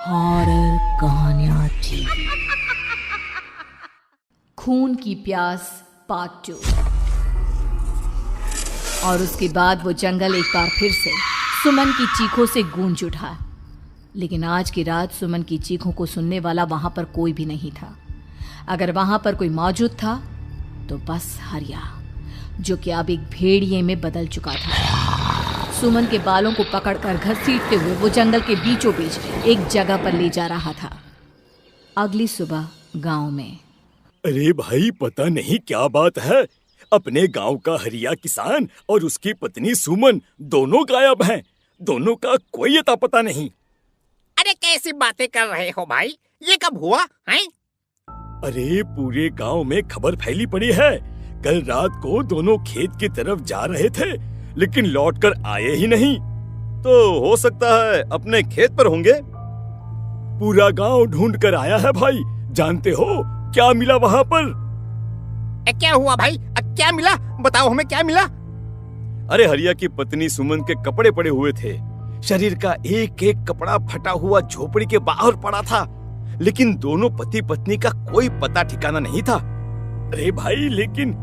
Horror कहानियां थी। खून की प्यास पार्ट 2। और उसके बाद वो जंगल एक बार फिर से सुमन की चीखों से गूंज उठा। लेकिन आज की रात सुमन की चीखों को सुनने वाला वहां पर कोई भी नहीं था। अगर वहां पर कोई मौजूद था तो बस हरिया, जो कि अब एक भेड़िए में बदल चुका था। सुमन के बालों को पकड़कर घसीटते हुए वो जंगल के बीचों बीच एक जगह पर ले जा रहा था। अगली सुबह गांव में। अरे भाई, पता नहीं क्या बात है, अपने गांव का हरिया किसान और उसकी पत्नी सुमन दोनों गायब हैं। दोनों का कोई अता पता नहीं। अरे कैसी बातें कर रहे हो भाई, ये कब हुआ है? अरे पूरे गांव में खबर फैली पड़ी है। कल रात को दोनों खेत की तरफ जा रहे थे, लेकिन लौटकर आए ही नहीं। तो हो सकता है अपने खेत पर होंगे। पूरा गांव ढूंढ कर आया है भाई। जानते हो क्या मिला वहां पर? क्या हुआ भाई, क्या मिला? बताओ हमें, क्या मिला? अरे हरिया की पत्नी सुमन के कपड़े पड़े हुए थे। शरीर का एक एक कपड़ा फटा हुआ झोपड़ी के बाहर पड़ा था, लेकिन दोनों पति पत्नी का कोई पता ठिकाना नहीं था। अरे भाई, लेकिन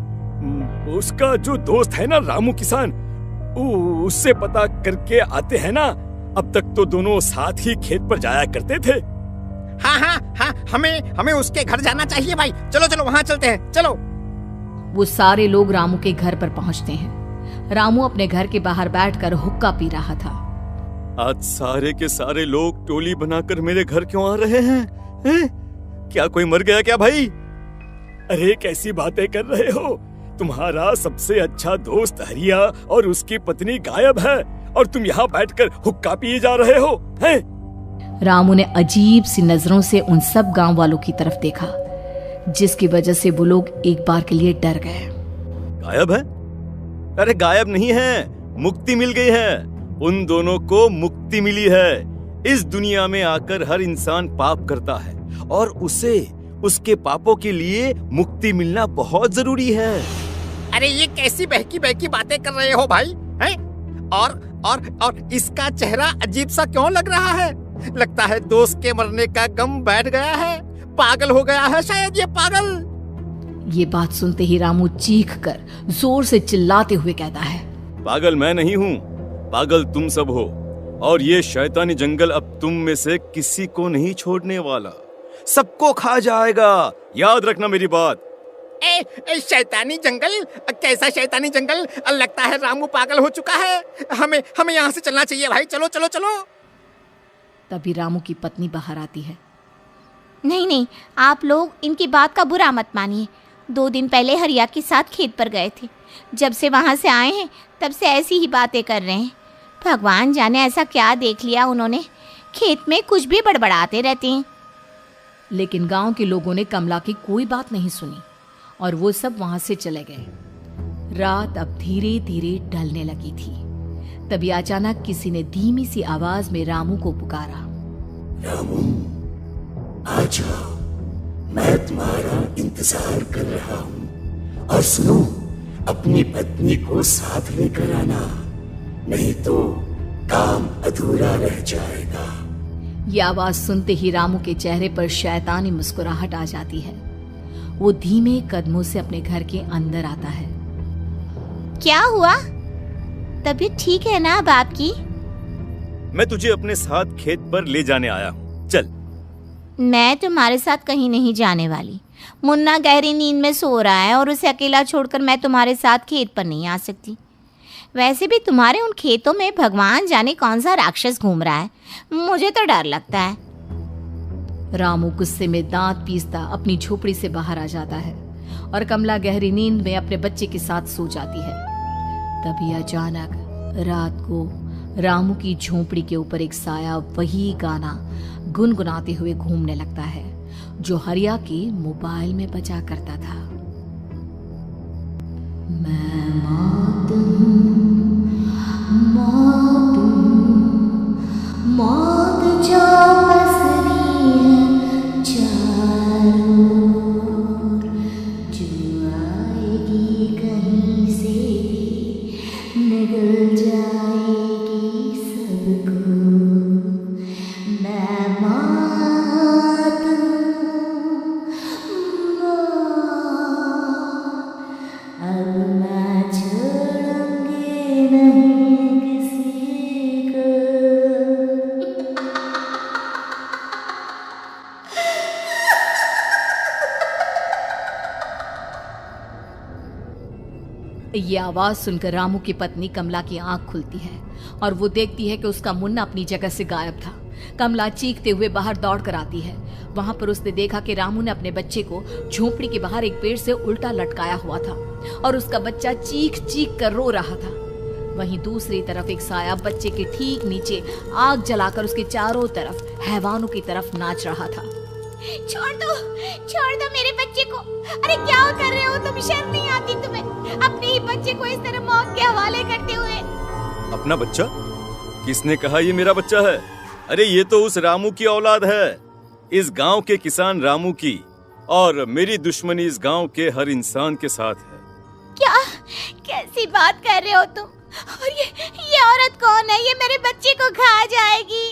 उसका जो दोस्त है ना रामू किसान, उससे पता करके आते हैं ना। अब तक तो दोनों साथ ही खेत पर जाया करते थे। हाँ, हमें उसके घर जाना चाहिए भाई। चलो वहाँ चलते हैं, चलो। वो सारे लोग रामू के घर पर पहुँचते हैं। रामू अपने घर के बाहर बैठकर हुक्का पी रहा था। आज सारे के सारे लोग टोली बनाकर मेरे घर क्यों आ रहे हैं? क्या कोई मर गया क्या भाई? अरे कैसी बातें कर रहे हो? तुम्हारा सबसे अच्छा दोस्त हरिया और उसकी पत्नी गायब है और तुम यहाँ बैठकर हुक्का पिए जा रहे हो हैं? रामू ने अजीब सी नजरों से उन सब गांव वालों की तरफ देखा, जिसकी वजह से वो लोग एक बार के लिए डर गए। गायब है? अरे गायब नहीं है, मुक्ति मिल गई है। उन दोनों को मुक्ति मिली है। इस दुनिया में आकर हर इंसान पाप करता है और उसे उसके पापों के लिए मुक्ति मिलना बहुत जरूरी है। अरे ये कैसी बहकी बहकी बातें कर रहे हो भाई, हैं? और इसका चेहरा अजीब सा क्यों लग रहा है? लगता है दोस्त के मरने का गम बैठ गया है। पागल हो गया है शायद ये पागल। ये बात सुनते ही रामू चीख कर जोर से चिल्लाते हुए कहता है, पागल मैं नहीं हूँ, पागल तुम सब हो। और ये शैतानी जंगल अब तुम में से किसी को नहीं छोड़ने वाला, सबको खा जाएगा। याद रखना मेरी बात। शैतानी जंगल? कैसा शैतानी जंगल? लगता है रामू पागल हो चुका है। हमें यहाँ से चलना चाहिए भाई। चलो। तभी रामू की पत्नी बाहर आती है। नहीं, आप लोग इनकी बात का बुरा मत मानिए। 2 दिन पहले हरिया के साथ खेत पर गए थे। जब से वहाँ से आए हैं तब से ऐसी ही बातें कर रहे हैं। भगवान जाने ऐसा क्या देख लिया उन्होंने, खेत में कुछ भी बड़बड़ाते रहते हैं। लेकिन गांव के लोगों ने कमला की कोई बात नहीं सुनी और वो सब वहां से चले गए। रात अब धीरे धीरे ढलने लगी थी। तभी अचानक किसी ने धीमी सी आवाज में रामू को पुकारा। रामू, आ जाओ, मैं तुम्हारा इंतजार कर रहा हूँ। और सुनो, अपनी पत्नी को साथ लेकर आना, नहीं तो काम अधूरा रह जाएगा। ये आवाज सुनते ही रामू के चेहरे पर शैतानी मुस्कुराहट आ जाती है। वो धीमे कदमों से अपने घर के अंदर आता है। क्या हुआ? तबीयत ठीक है ना अब आपकी? मैं तुझे अपने साथ खेत पर ले जाने आया हूँ, चल। मैं तुम्हारे साथ कहीं नहीं जाने वाली। मुन्ना गहरी नींद में सो रहा है और उसे अकेला छोड़कर मैं तुम्हारे साथ खेत पर नहीं आ सकती। वैसे भी तुम्हारे उन खेतों में भगवान जाने कौन सा राक्षस घूम रहा है, मुझे तो डर लगता है। रामू गुस्से में दांत पीसता अपनी झोपड़ी से बाहर आ जाता है और कमला गहरी नींद में अपने बच्चे के साथ सो जाती है। तभी अचानक रात को रामू की झोपड़ी के ऊपर एक साया वही गाना गुनगुनाते हुए घूमने लगता है जो हरिया के मोबाइल में बजा करता था। मैं मौत जो पसरी है चारों ओर, जो आएगी कहीं से निगल जाएगी सबको। मैं ये आवाज सुनकर रामू की पत्नी कमला की आंख खुलती है और वो देखती है कि उसका मुन्ना अपनी जगह से गायब था। कमला चीखते हुए बाहर दौड़ कर आती है। वहां पर उसने देखा कि रामू ने अपने बच्चे को झोपड़ी के बाहर एक पेड़ से उल्टा लटकाया हुआ था और उसका बच्चा चीख चीख कर रो रहा था। वहीं दूसरी तरफ एक साया बच्चे के ठीक नीचे आग जलाकर उसके चारों तरफ हैवानों की तरफ नाच रहा था। छोड़ दो मेरे बच्चे को। अरे क्या कर रहे हो तुम? शर्म नहीं आती तुम्हें? अपने ही बच्चे को इस तरह मौत के हवाले करते हुए। अपना बच्चा? किसने कहा ये मेरा बच्चा है? अरे ये तो उस रामू की औलाद है, इस गांव के किसान रामू की, और मेरी दुश्मनी इस गांव के हर इंसान के साथ है। क्या? कैसी बात कर रहे हो तुम? और ये औरत कौन है? ये मेरे बच्चे को खा जाएगी।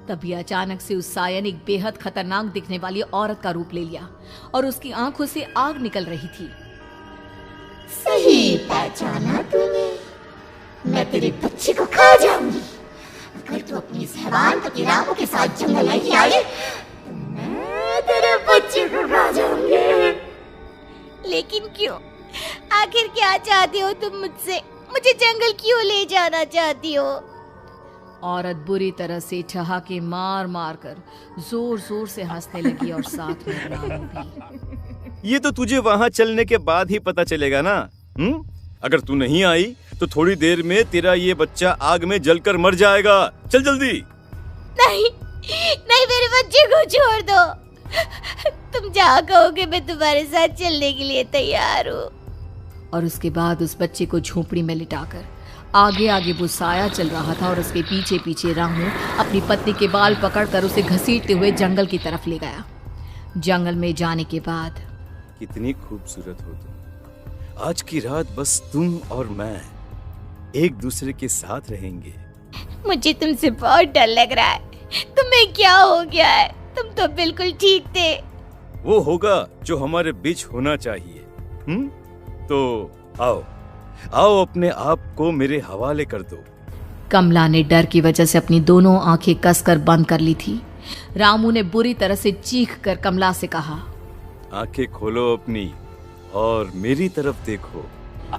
तभी अचानक से उस साया ने एक बेहद खतरनाक दिखने वाली औरत का रूप ले लिया और उसकी आंखों से आग निकल रही थी। सही पहचाना तूने, मैं तेरे बच्चे को खा जाऊंगी। अगर तू अपनी इस हैवान पति रामू के साथ जंगल नहीं आई तो मैं तेरे बच्चे को खा जाऊंगी। लेकिन क्यों? आखिर क्या चाहते हो तुम मुझसे? मुझे जंगल क्यों ले जाना चाहती हो? औरत बुरी तरह से ठहाके मार मार कर जोर जोर से हंसने लगी और साथ में रामू भी। ये तो तुझे वहाँ चलने के बाद ही पता चलेगा ना। अगर तू नहीं आई तो थोड़ी देर में तेरा ये बच्चा आग में जलकर मर जाएगा। चल जल्दी। नहीं, मेरे बच्चे को छोड़ दो। तुम जहाँ कहोगे मैं तुम्हारे साथ चलने के लिए तैयार हूँ। और उसके बाद उस बच्चे को झोपड़ी में लिटाकर आगे आगे वो साया चल रहा था और उसके पीछे पीछे रामू अपनी पत्नी के बाल पकड़कर उसे घसीटते हुए जंगल की तरफ ले गया। जंगल में जाने के बाद, कितनी खूबसूरत हो तुम। आज की रात बस तुम और मैं एक दूसरे के साथ रहेंगे। मुझे तुमसे बहुत डर लग रहा है। तुम्हें क्या हो गया है? तुम तो बिल्कुल ठीक थे। वो होगा जो हमारे बीच होना चाहिए। तो आओ अपने आप को मेरे हवाले कर दो। कमला ने डर की वजह से अपनी दोनों आंखें कसकर बंद कर ली थी। रामू ने बुरी तरह से चीख कर कमला से कहा, आंखें खोलो अपनी और मेरी तरफ देखो।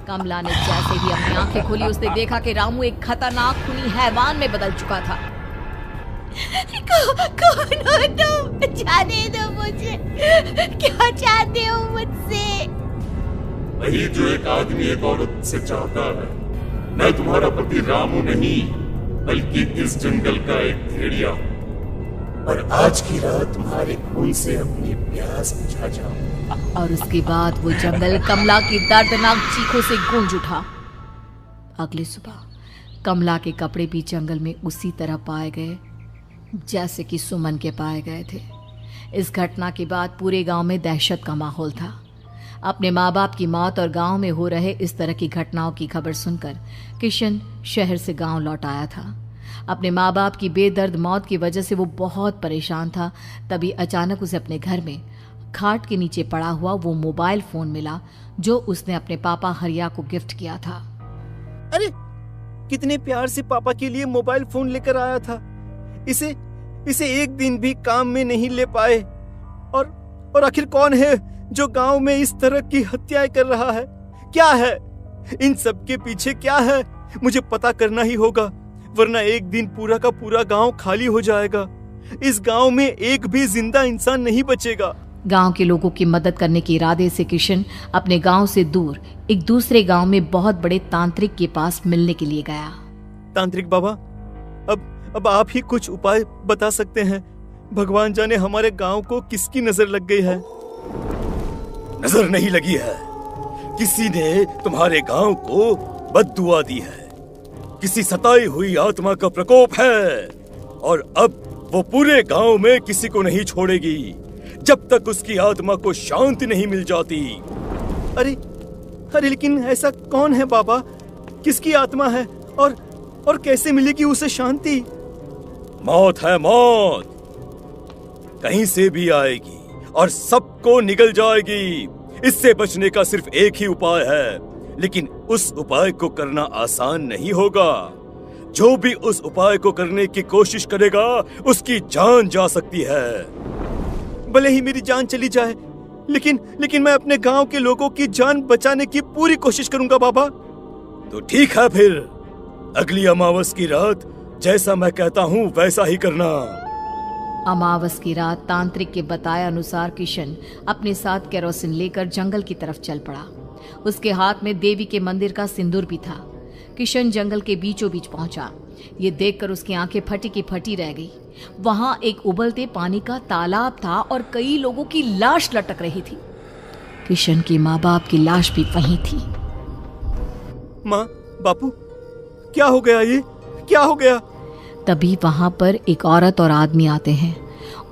कमला ने जैसे ही अपनी आंखें खोली उसने देखा कि रामू एक खतरनाक खूनी हैवान में बदल चुका था। कौन हो तुम? जाने दो मुझे। क्या चाहते हो मुझसे? वही जो एक आदमी एक औरत से चाहता है। मैं तुम्हारा पति रामू नहीं, बल्कि इस जंगल का एक भेड़िया हूँ, और आज की रात तुम्हारे खून से अपनी प्यास बुझा जाऊं। और उसके बाद वो जंगल कमला की दर्दनाक चीखों से गूंज उठा। अगली सुबह कमला के कपड़े भी जंगल में उसी तरह पाए गए जैसे कि सुमन के पाए गए थे। इस घटना के बाद पूरे गांव में दहशत का माहौल था। अपने माँ बाप की मौत और गांव में हो रहे इस तरह की घटनाओं की खबर सुनकर किशन शहर से गांव लौट आया था। अपने माँ बाप की बेदर्द मौत की वजह से वो बहुत परेशान था। तभी अचानक उसे अपने घर में खाट के नीचे पड़ा हुआ वो मोबाइल फोन मिला जो उसने अपने पापा हरिया को गिफ्ट किया था। अरे कितने प्यार से पापा के लिए मोबाइल फोन लेकर आया था। इसे एक दिन भी काम में नहीं ले पाए। और आखिर कौन है जो गांव में इस तरह की हत्याएं कर रहा है? क्या है इन सब के पीछे? क्या है? मुझे पता करना ही होगा, वरना एक दिन पूरा का पूरा गांव खाली हो जाएगा। इस गांव में एक भी जिंदा इंसान नहीं बचेगा। गांव के लोगों की मदद करने के इरादे से किशन अपने गांव से दूर एक दूसरे गांव में बहुत बड़े तांत्रिक के पास मिलने के लिए गया। तांत्रिक बाबा, अब आप ही कुछ उपाय बता सकते हैं। भगवान जाने हमारे गांव को किसकी नजर लग गई है। नजर नहीं लगी है, किसी ने तुम्हारे गांव को बद्दुआ दी है। किसी सताई हुई आत्मा का प्रकोप है और अब वो पूरे गांव में किसी को नहीं छोड़ेगी जब तक उसकी आत्मा को शांति नहीं मिल जाती। अरे लेकिन ऐसा कौन है बाबा? किसकी आत्मा है और कैसे मिलेगी उसे शांति? मौत है मौत, कहीं से भी आएगी और सबको निगल जाएगी। इससे बचने का सिर्फ एक ही उपाय है, लेकिन उस उपाय को करना आसान नहीं होगा। जो भी उस उपाय को करने की कोशिश करेगा उसकी जान जा सकती है। भले ही मेरी जान चली जाए, लेकिन मैं अपने गांव के लोगों की जान बचाने की पूरी कोशिश करूंगा बाबा। तो ठीक है, फिर अगली अमावस की रात जैसा मैं कहता हूँ वैसा ही करना। अमावस की रात तांत्रिक के बताए अनुसार किशन अपने साथ केरोसिन लेकर जंगल की तरफ चल पड़ा। उसके हाथ में देवी के मंदिर का सिंदूर भी था। किशन जंगल के बीचों बीच पहुंचा। ये देखकर उसकी आंखें फटी की फटी रह गई। वहां एक उबलते पानी का तालाब था और कई लोगों की लाश लटक रही थी। किशन के माँ बाप की लाश भी वहीं थी। माँ, बापू, क्या हो गया? ये क्या हो गया? तभी वहां पर एक औरत और आदमी आते हैं।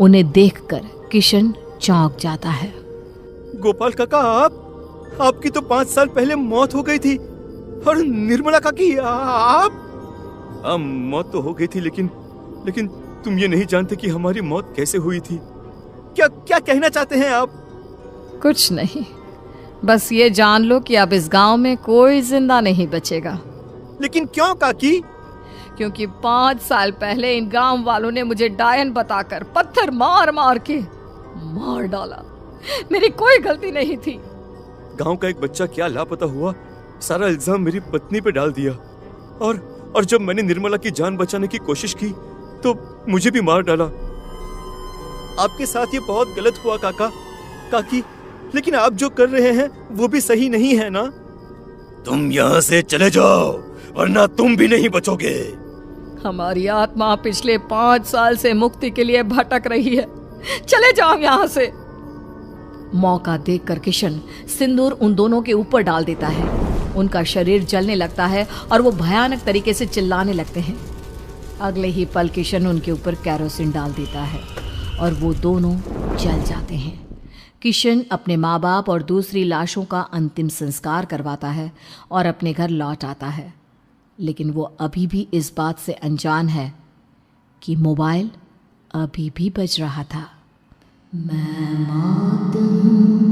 उन्हें देखकर किशन चौंक जाता है। गोपाल काका, आपकी तो 5 साल पहले मौत हो गई थी। और निर्मला काकी, आप? मौत तो हो गई थी, लेकिन तुम ये नहीं जानते कि हमारी मौत कैसे हुई थी। क्या कहना चाहते हैं आप? कुछ नहीं, बस ये जान लो कि अब इस गांव में कोई जिंदा नहीं बचेगा। लेकिन क्यों काकी? क्योंकि 5 साल पहले इन गांव वालों ने मुझे डायन बताकर पत्थर मार मार के मार डाला। मेरी कोई गलती नहीं थी। गांव का एक बच्चा क्या लापता हुआ, सारा इल्जाम मेरी पत्नी पे डाल दिया। और जब मैंने निर्मला की जान बचाने की कोशिश की तो मुझे भी मार डाला। आपके साथ ये बहुत गलत हुआ काकी, लेकिन आप जो कर रहे हैं वो भी सही नहीं है ना? तुम यहाँ से चले जाओ, वरना तुम भी नहीं बचोगे। हमारी आत्मा पिछले 5 साल से मुक्ति के लिए भटक रही है। चले जाओ यहाँ से। मौका देखकर किशन सिंदूर उन दोनों के ऊपर डाल देता है। उनका शरीर जलने लगता है और वो भयानक तरीके से चिल्लाने लगते हैं। अगले ही पल किशन उनके ऊपर केरोसिन डाल देता है और वो दोनों जल जाते हैं। किशन अपने माँ बाप और दूसरी लाशों का अंतिम संस्कार करवाता है और अपने घर लौट आता है। लेकिन वो अभी भी इस बात से अनजान है कि मोबाइल अभी भी बज रहा था। मैं मौत हूँ।